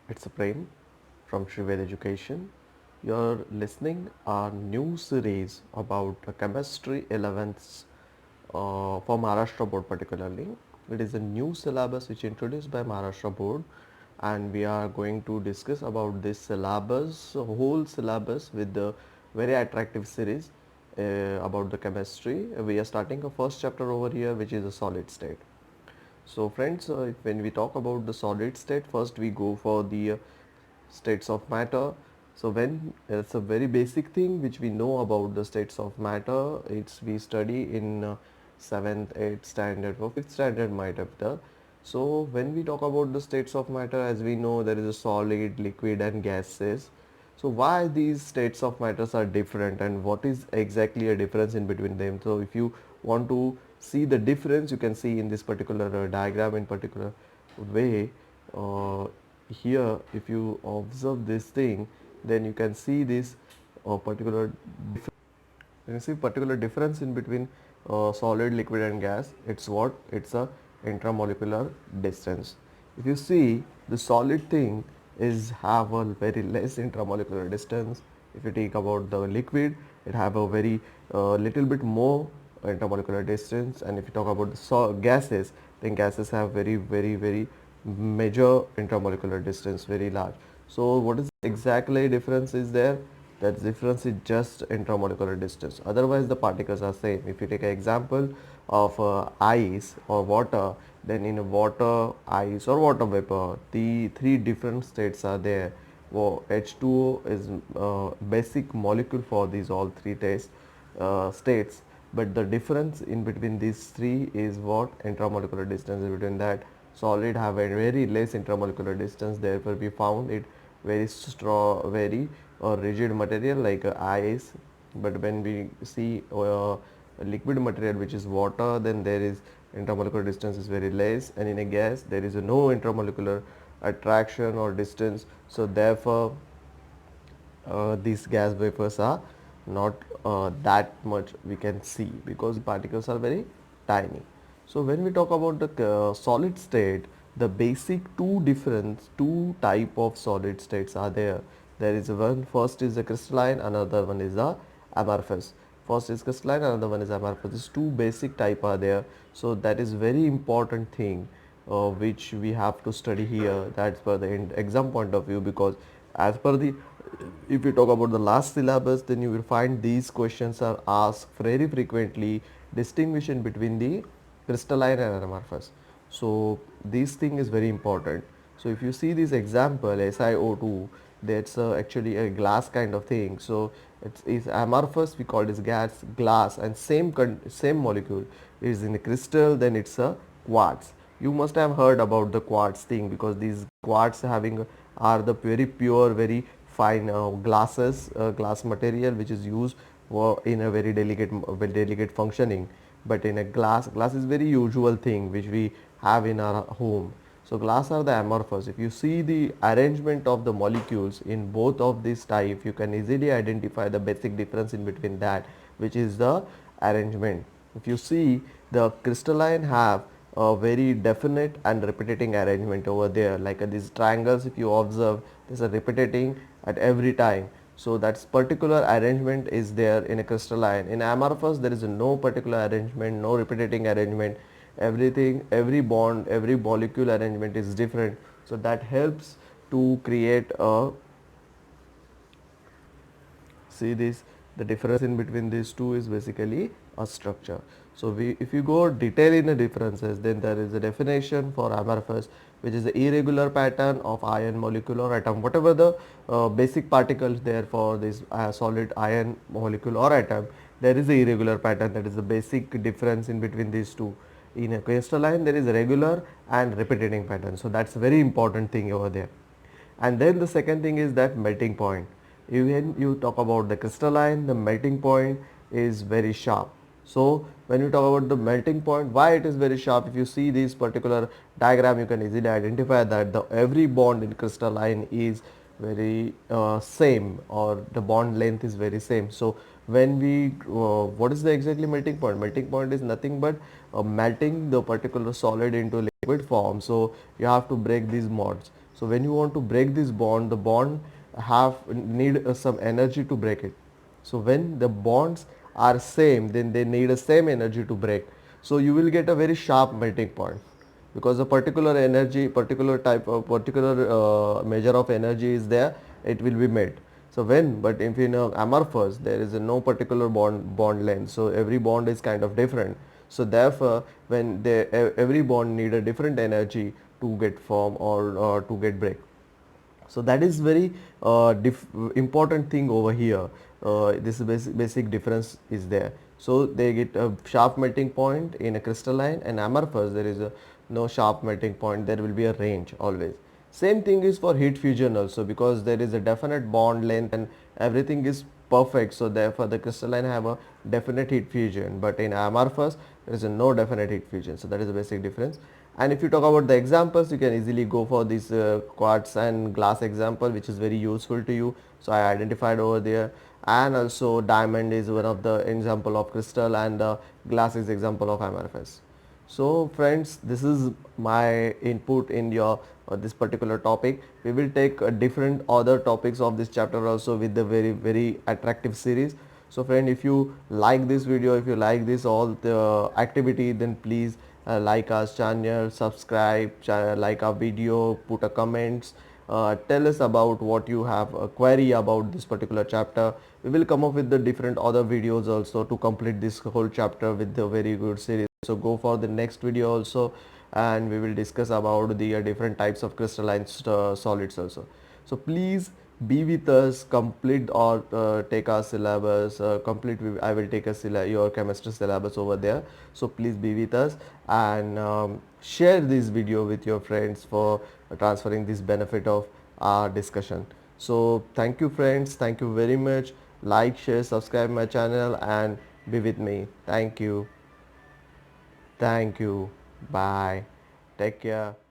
It's a Prem from Shrived Education. You're listening our new series about the chemistry 11th for Maharashtra board particularly. It is a new syllabus which introduced by Maharashtra board, and we are going to discuss about this syllabus, whole syllabus with the very attractive series about the chemistry. We are starting a first chapter over here, which is a solid state. So friends, when we talk about the solid state, first we go for the states of matter. So when it's a very basic thing which we know about the states of matter, it's we study in 7th, 8th standard or 5th standard might have the. So when we talk about the states of matter, as we know there is a solid, liquid and gases. So why these states of matters are different and what is exactly a difference in between them? So if you want to see the difference, you can see in this particular diagram in particular way. Uh, Here, if you observe this thing, then you can see this particular difference. You can see particular difference in between solid, liquid and gas. It's what? It's a intramolecular distance. If you see the solid thing is have a very less intramolecular distance. If you take about the liquid, it have a very little bit more intermolecular distance, and if you talk about the gases, then gases have very major intermolecular distance, very large. So what is exactly difference is there? That difference is just intramolecular distance, otherwise the particles are same. If you take an example of ice or water, then in water, ice or water vapor, the three different states are there. Well, H2O is basic molecule for these all three states, but the difference in between these three is what? Intramolecular distance between that. Solid have a very less intramolecular distance, therefore we found it very strong, very rigid material like ice. But when we see liquid material which is water, then there is intermolecular distance is very less, and in a gas there is no intermolecular attraction or distance. So therefore these gas vapors are not that much we can see because particles are very tiny. So when we talk about the solid state, the basic two type of solid states are there. There is one, first is the crystalline, another one is the amorphous. First is crystalline, another one is amorphous. These two basic type are there. So that is very important thing which we have to study here. That's for the exam point of view, because as per the, if you talk about the last syllabus, then you will find these questions are asked very frequently, distinguishing between the crystalline and amorphous. So this thing is very important. So if you see this example SiO2, that's actually a glass kind of thing. So it's amorphous, we call it as glass, and same molecule is in a crystal, then it's a quartz. You must have heard about the quartz thing, because these quartz having are the very pure, very fine glass material which is used in a very delicate functioning. But in a glass is very usual thing which we have in our home. So glass are the amorphous. If you see the arrangement of the molecules in both of these type, you can easily identify the basic difference in between that, which is the arrangement. If you see, the crystalline have a very definite and repeating arrangement over there, like these triangles. If you observe, there's a repeating at every time. So that's particular arrangement is there in a crystalline. In amorphous, there is no particular arrangement, no repeating arrangement. Everything, every bond, every molecule arrangement is different. So that helps to create a, see this, the difference in between these two is basically a structure. So we, if you go detail in the differences, then there is a definition for amorphous, which is the irregular pattern of ion, molecule or atom, whatever the basic particles there for this solid ion, molecule or atom, there is a irregular pattern. That is the basic difference in between these two. In a crystalline, there is a regular and repeating pattern. So that's a very important thing over there. And then the second thing is that melting point. When you talk about the crystalline, the melting point is very sharp. So when you talk about the melting point, why it is very sharp? If you see this particular diagram, you can easily identify that the every bond in crystalline is very same, or the bond length is very same. So when we what is the exactly melting point? Melting point is nothing but melting the particular solid into liquid form. So you have to break these mods. So So when you want to break this bond, the bond have need some energy to break it. So when the bonds are same, then they need a same energy to break. So you will get a very sharp melting point, because a particular energy, particular type of particular measure of energy is there, it will be made. So when, but if in amorphous there is a no particular bond length, so every bond is kind of different. So therefore when they, every bond need a different energy to get form or to get break. So that is very important thing over here. This basic difference is there. So they get a sharp melting point in a crystalline, and amorphous there is a no sharp melting point, there will be a range always. Same thing is for heat fusion also, because there is a definite bond length and everything is perfect, so therefore the crystalline have a definite heat fusion, but in amorphous there is a no definite heat fusion. So that is the basic difference. And if you talk about the examples, you can easily go for this quartz and glass example, which is very useful to you. So I identified over there, and also diamond is one of the example of crystal, and glass is example of amorphous. So friends, this is my input in your this particular topic. We will take different other topics of this chapter also with the very attractive series. So friend, if you like this video, if you like this all the activity, then please like our channel, subscribe, like our video, put a comments, tell us about what you have a query about this particular chapter. We will come up with the different other videos also to complete this whole chapter with the very good series. So go for the next video also, and we will discuss about the different types of crystalline solids also. So please be with us, complete or take our syllabus, I will take a your chemistry syllabus over there. So please be with us, and share this video with your friends for transferring this benefit of our discussion. So thank you friends, thank you very much. Like, share, subscribe my channel, and be with me. Thank you. Thank you. Bye. Take care.